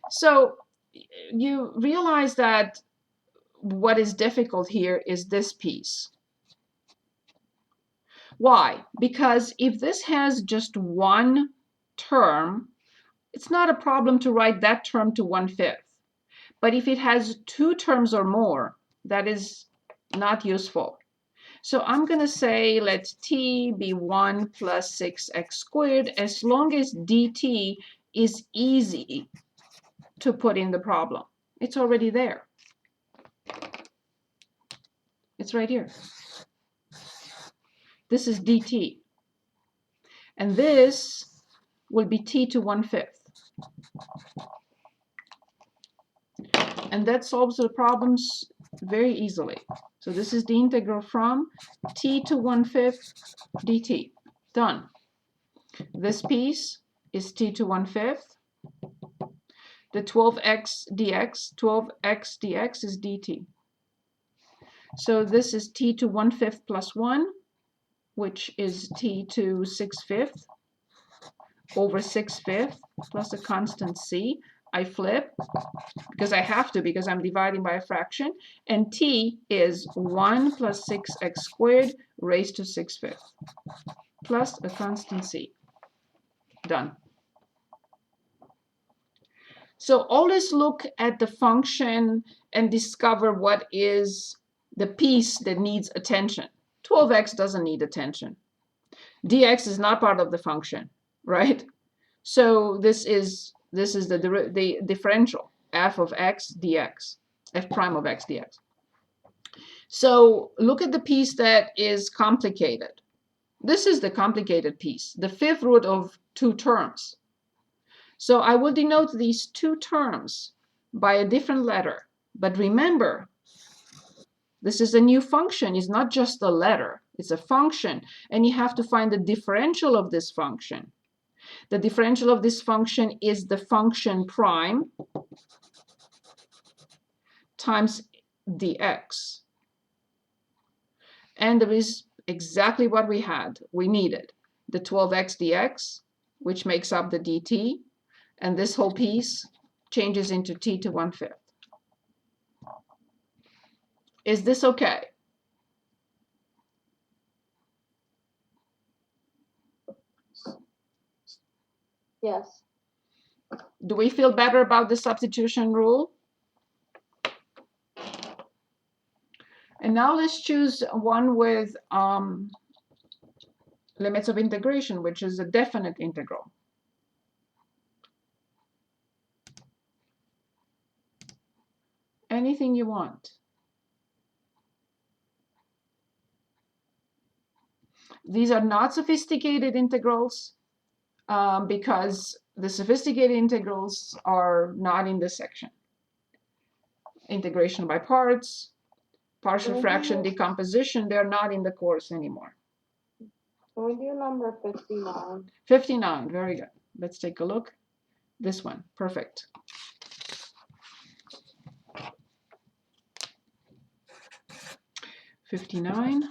So you realize that what is difficult here is this piece. Why? Because if this has just one term, it's not a problem to write that term to 1/5. But if it has two terms or more, that is not useful. So I'm going to say let t be 1 plus 6x squared, as long as dt is easy to put in the problem. It's already there. It's right here. This is dt. And this will be t to 1/5. And that solves the problems very easily. So this is the integral from t to 1/5 dt. Done. This piece is t to 1/5. The 12x dx is dt. So this is t to 1/5 plus 1, which is t to 6/5 over 6/5 plus a constant c. I flip because I have to, because I'm dividing by a fraction, and t is 1 plus 6x squared raised to 6/5 plus a constant c. Done. So always look at the function and discover what is the piece that needs attention. 12x doesn't need attention. dx is not part of the function, right? So this is the differential, f of x dx, f prime of x dx. So look at the piece that is complicated. This is the complicated piece, the fifth root of two terms. So I will denote these two terms by a different letter. But remember, this is a new function. It's not just a letter. It's a function. And you have to find the differential of this function. The differential of this function is the function prime times dx. And there is exactly what we had. We needed the 12x dx, which makes up the dt. And this whole piece changes into t to 1/5. Is this okay? Yes. Do we feel better about the substitution rule? And now let's choose one with limits of integration, which is a definite integral. Anything you want. These are not sophisticated integrals because the sophisticated integrals are not in this section. Integration by parts, partial fraction decomposition, they're not in the course anymore. Can we do number 59? 59, very good. Let's take a look. This one, perfect. '59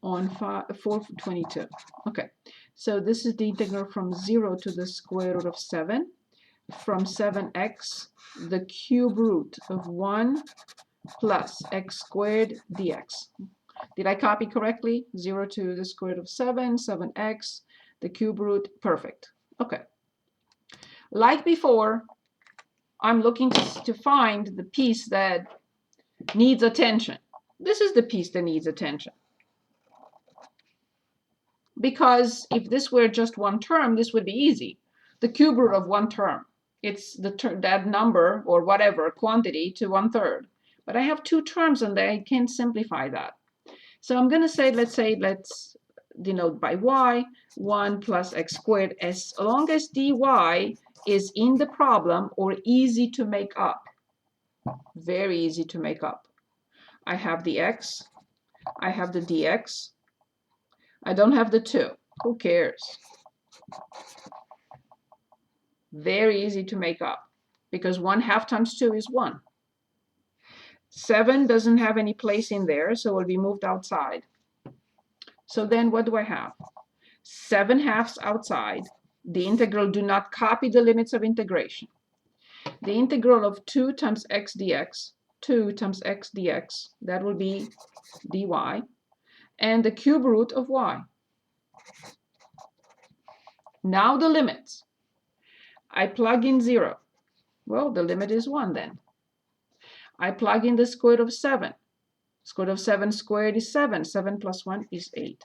on 422. Okay, so this is the integral from 0 to the square root of 7, from 7x, the cube root of 1 plus x squared dx. Did I copy correctly? 0 to the square root of 7, 7x, the cube root, perfect. Okay. Like before, I'm looking to find the piece that needs attention. This is the piece that needs attention. Because if this were just one term, this would be easy. The cube root of one term. It's that number or whatever quantity to 1/3. But I have two terms and I can't simplify that. So I'm going to say, let's denote by y, 1 plus x squared, as long as dy is in the problem or easy to make up. Very easy to make up. I have the x, I have the dx. I don't have the 2. Who cares? Very easy to make up because 1/2 times 2 is 1. 7 doesn't have any place in there, so it will be moved outside. So then what do I have? 7/2 outside. The integral do not copy the limits of integration. the integral of 2 times x dx, 2 times x dx, that will be dy, and the cube root of y. Now the limits. I plug in 0. Well, the limit is 1 then. I plug in the square root of 7. Square root of 7 squared is 7. 7 plus 1 is 8.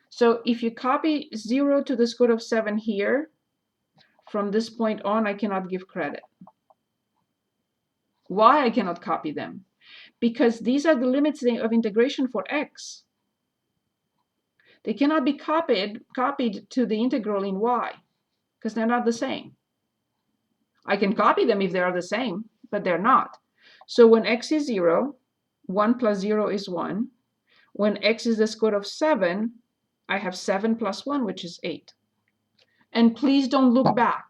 So if you copy 0 to the square root of 7 here, from this point on, I cannot give credit. Why I cannot copy them? Because these are the limits of integration for x. They cannot be copied to the integral in y, because they're not the same. I can copy them if they are the same, but they're not. So when x is 0, 1 plus 0 is 1. When x is the square root of 7, I have 7 plus 1, which is 8. And please don't look back.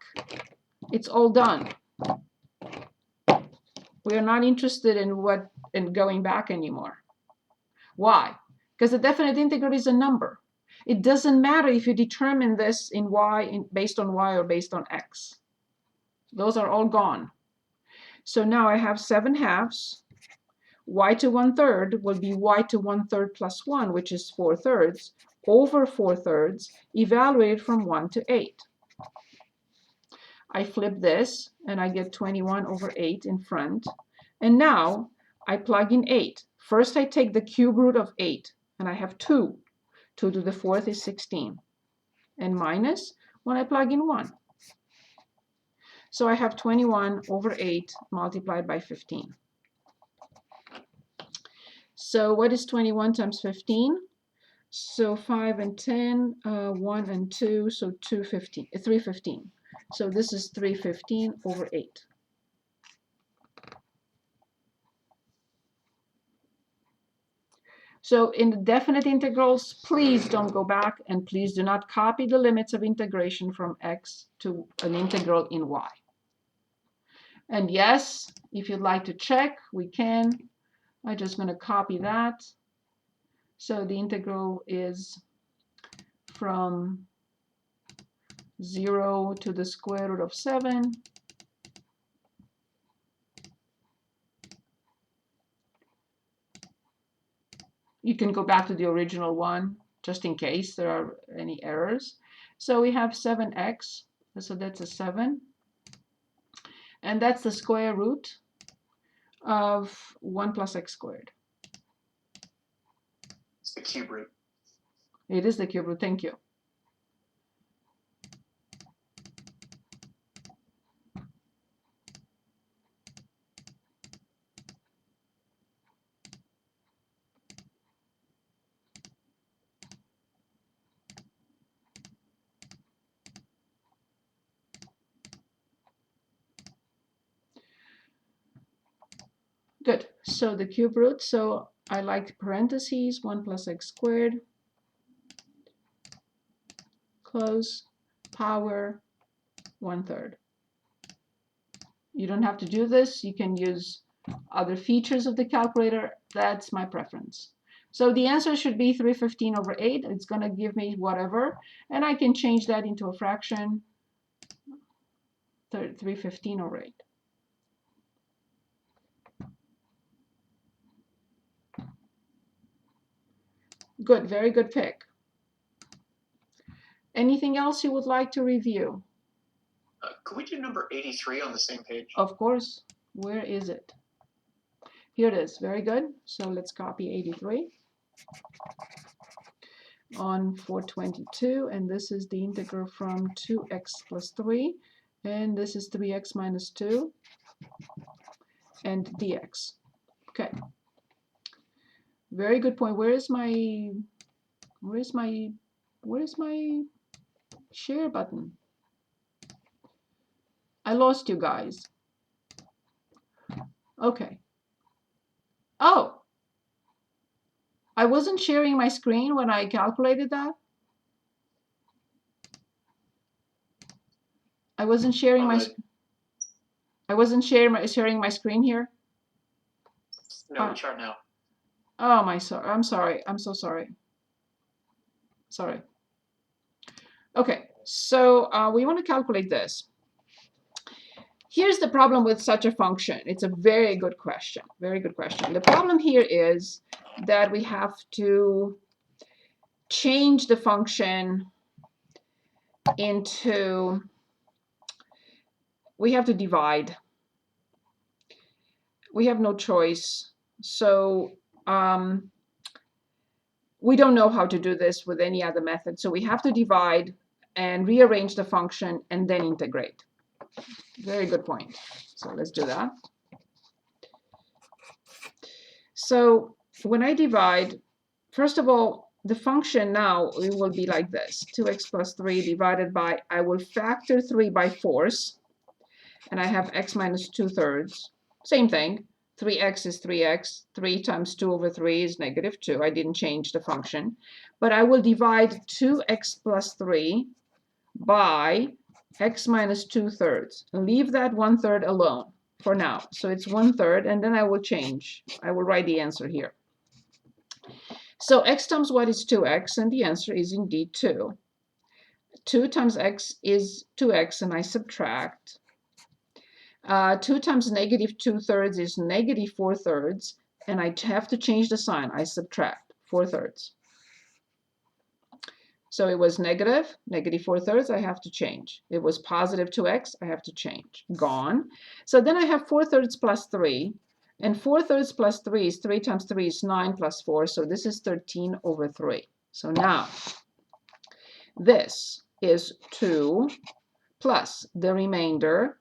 It's all done. We are not interested in going back anymore. Why? Because the definite integral is a number. It doesn't matter if you determine this in y, based on y or based on x. Those are all gone. So now I have 7 halves. Y to 1/3 will be y to 1/3 plus 1, which is 4/3, over 4/3, evaluated from 1 to 8. I flip this, and I get 21 over 8 in front. And now I plug in 8. First, I take the cube root of 8, and I have 2. 2 to the 4th is 16. And minus when I plug in 1. So I have 21 over 8 multiplied by 15. So what is 21 times 15? So 5 and 10, 1 and 2, so 315. So this is 315 over 8. So in the definite integrals, please don't go back, and please do not copy the limits of integration from x to an integral in y. And yes, if you'd like to check, we can. I'm just going to copy that. So the integral is from 0 to the square root of 7. You can go back to the original one, just in case there are any errors. So we have 7x, so that's a 7. And that's the square root of 1 plus x squared. It's the cube root. It is the cube root, thank you. Good, so the cube root, so I like parentheses, 1 plus x squared, close, power 1/3. You don't have to do this, you can use other features of the calculator, that's my preference. So the answer should be 315 over 8, it's going to give me whatever, and I can change that into a fraction, 315 over 8. Good, very good pick. Anything else you would like to review? Could we do number 83 on the same page? Of course. Where is it? Here it is. Very good. So let's copy 83 on 422, and this is the integral from 2x plus 3, and this is 3x minus 2, and dx. Okay. Very good point. Where is my share button? I lost you guys. Okay. Oh, I wasn't sharing my screen when I calculated that. I wasn't sharing my sharing my screen here. No, we are now. Oh I'm sorry. I'm so sorry. Sorry. Okay, so we want to calculate this. here's the problem with such a function. It's a very good question. Very good question. The problem here is that we have to change the function into, we have to divide. We have no choice. So we don't know how to do this with any other method. So we have to divide and rearrange the function and then integrate. Very good point. So let's do that. So when I divide, first of all, the function now it will be like this. 2x plus 3 divided by, I will factor 3 by force, and I have x minus 2/3. Same thing. 3x is 3x. 3 times 2 over 3 is negative 2. I didn't change the function. But I will divide 2x plus 3 by x minus 2/3. Leave that 1/3 alone for now. So it's 1/3, and then I will change. I will write the answer here. So x times what is 2x, and the answer is indeed 2. 2 times x is 2x, and I subtract. 2 times negative 2/3 is negative 4/3, and I have to change the sign. I subtract 4/3. So it was negative 4/3, I have to change. It was positive 2x, I have to change. Gone. So then I have 4/3 plus 3, and 4/3 plus 3 is 3 times 3 is 9 plus 4, so this is 13 over 3. So now, this is 2 plus the remainder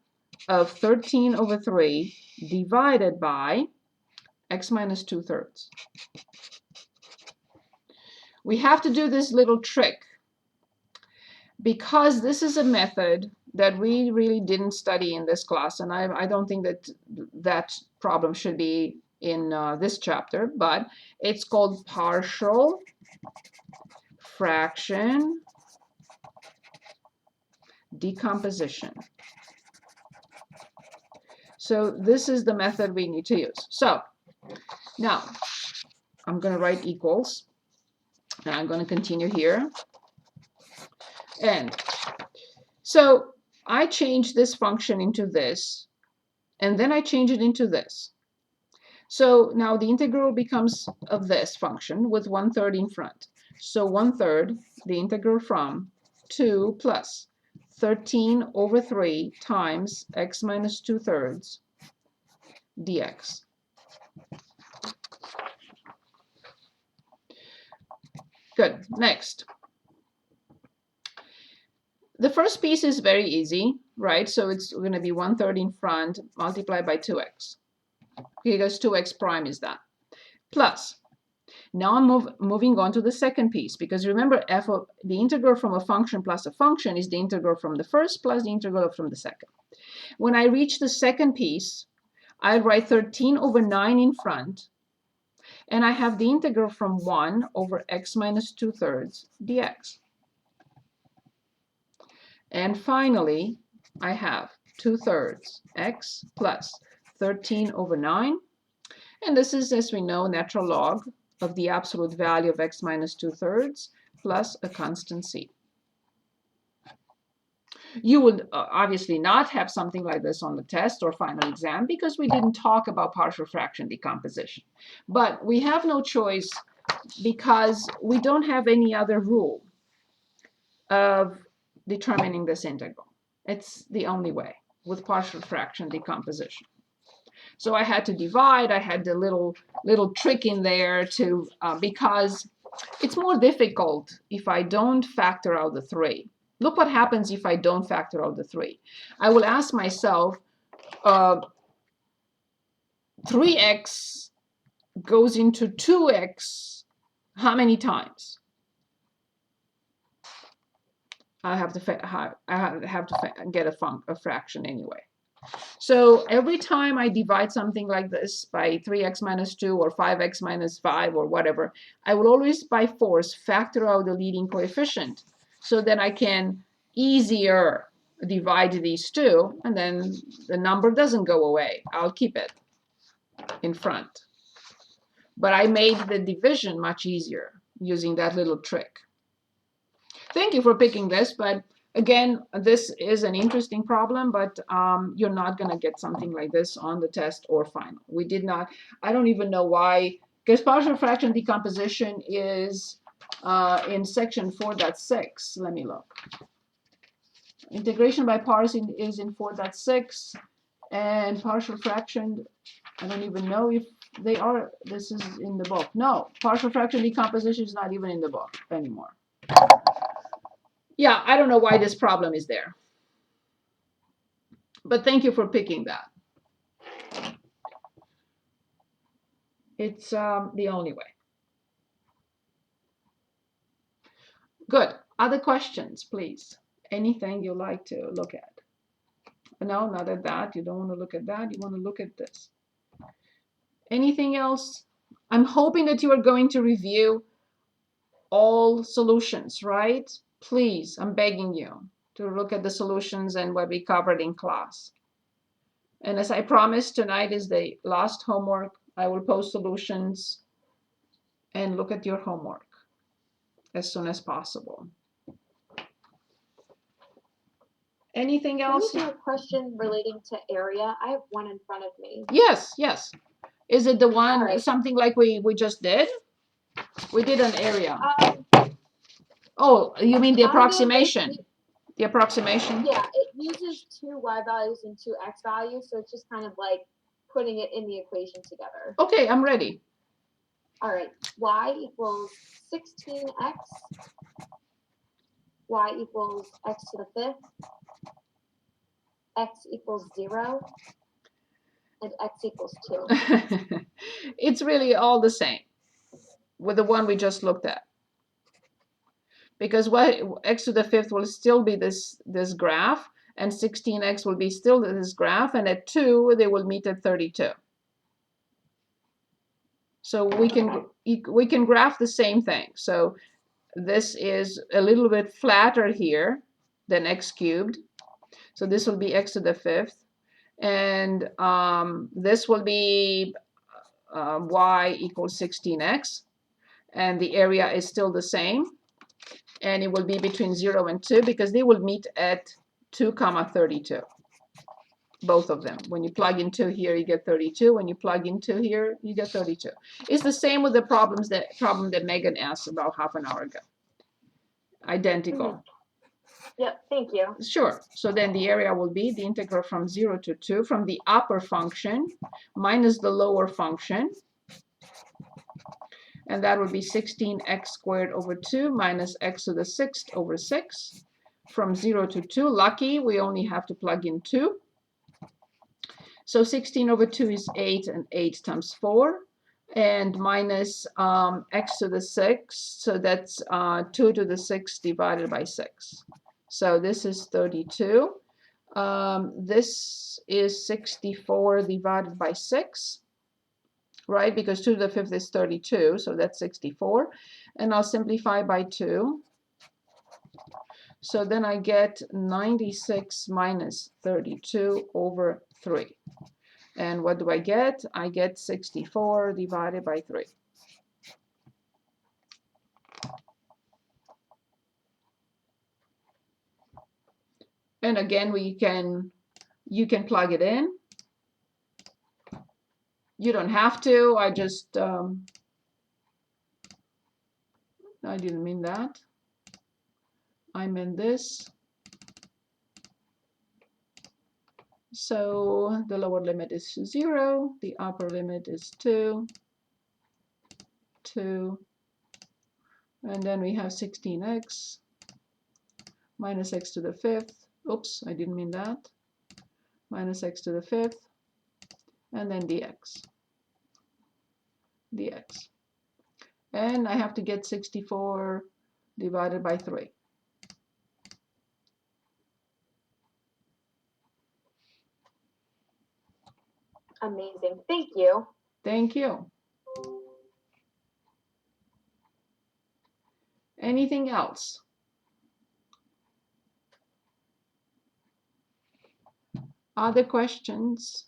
of 13 over 3 divided by x minus 2/3. We have to do this little trick because this is a method that we really didn't study in this class, and I don't think that that problem should be in this chapter, but it's called partial fraction decomposition. So this is the method we need to use. So now I'm going to write equals, and I'm going to continue here. And so I change this function into this, and then I change it into this. So now the integral becomes of this function with 1/3 in front. So 1/3, the integral from 2 plus 13 over 3 times x minus 2/3 dx. Good. Next. The first piece is very easy, right? So it's going to be 1/3 in front multiplied by 2x, because 2x prime is that. Plus, now I'm moving on to the second piece, because remember, the integral from a function plus a function is the integral from the first plus the integral from the second. When I reach the second piece, I write 13 over 9 in front, and I have the integral from 1 over x minus 2/3 dx. And finally, I have 2/3 x plus 13 over 9. And this is, as we know, natural log of the absolute value of x minus 2/3 plus a constant c. You would obviously not have something like this on the test or final exam because we didn't talk about partial fraction decomposition. But we have no choice because we don't have any other rule of determining this integral. It's the only way with partial fraction decomposition. So I had to divide. I had the little trick in there to because it's more difficult if I don't factor out the 3. Look what happens if I don't factor out the 3. I will ask myself, 3x goes into 2x how many times? I have to get a fraction anyway. So every time I divide something like this by 3x minus 2 or 5x minus 5 or whatever, I will always by force factor out the leading coefficient so that I can easier divide these two, and then the number doesn't go away. I'll keep it in front. But I made the division much easier using that little trick. Thank you for picking this, but Again, this is an interesting problem, but you're not going to get something like this on the test or final. We did not, I don't even know why, because partial fraction decomposition is in section 4.6. Let me look. Integration by parts is in 4.6, and partial fraction, I don't even know if they are, this is in the book. No, partial fraction decomposition is not even in the book anymore. Yeah, I don't know why this problem is there. But thank you for picking that. It's the only way. Good. Other questions, please? Anything you like to look at? No, not at that. You don't want to look at that. You want to look at this. Anything else? I'm hoping that you are going to review all solutions, right? Please, I'm begging you to look at the solutions and what we covered in class. And as I promised, tonight is the last homework. I will post solutions and look at your homework as soon as possible. Anything else? Can we do a question relating to area? I have one in front of me. Yes, yes. Is it the one, All right. something like we just did? We did an area. Oh, you mean the I'm gonna approximation? basically- The approximation? Yeah, it uses 2 y values and 2 x values, so it's just kind of like putting it in the equation together. Okay, I'm ready. All right, y equals 16x, y equals x to the 5th, x equals 0, and x equals 2. It's really all the same with the one we just looked at. Because what x to the 5th will still be this graph, and 16x will be still this graph, and at 2 they will meet at 32. So we can graph the same thing. So this is a little bit flatter here than x cubed. So this will be x to the 5th, and this will be y equals 16x, and the area is still the same. And it will be between 0 and 2 because they will meet at 2, 32. Both of them. When you plug in 2 here, you get 32. When you plug in 2 here, you get 32. It's the same with the problem that Megan asked about half an hour ago. Identical. Yep, thank you. Sure. So then the area will be the integral from 0 to 2 from the upper function minus the lower function. And that would be 16x squared over 2 minus x to the 6th over 6. From 0 to 2, lucky, we only have to plug in 2. So 16 over 2 is 8, and 8 times 4. And minus x to the 6th, so that's 2 to the 6th divided by 6. So this is 32. This is 64 divided by 6. Right, because 2 to the 5th is 32, so that's 64. And I'll simplify by 2. So then I get 96 minus 32 over 3. And what do I get? I get 64 divided by 3. And again, you can plug it in. You don't have to. I just, I didn't mean that. I meant this. So the lower limit is 0. The upper limit is 2. 2. And then we have 16x minus x to the 5th. Oops, I didn't mean that. Minus x to the 5th. And then dx. dx. And I have to get 64 divided by 3. Amazing. Thank you. Thank you. Anything else? Other questions?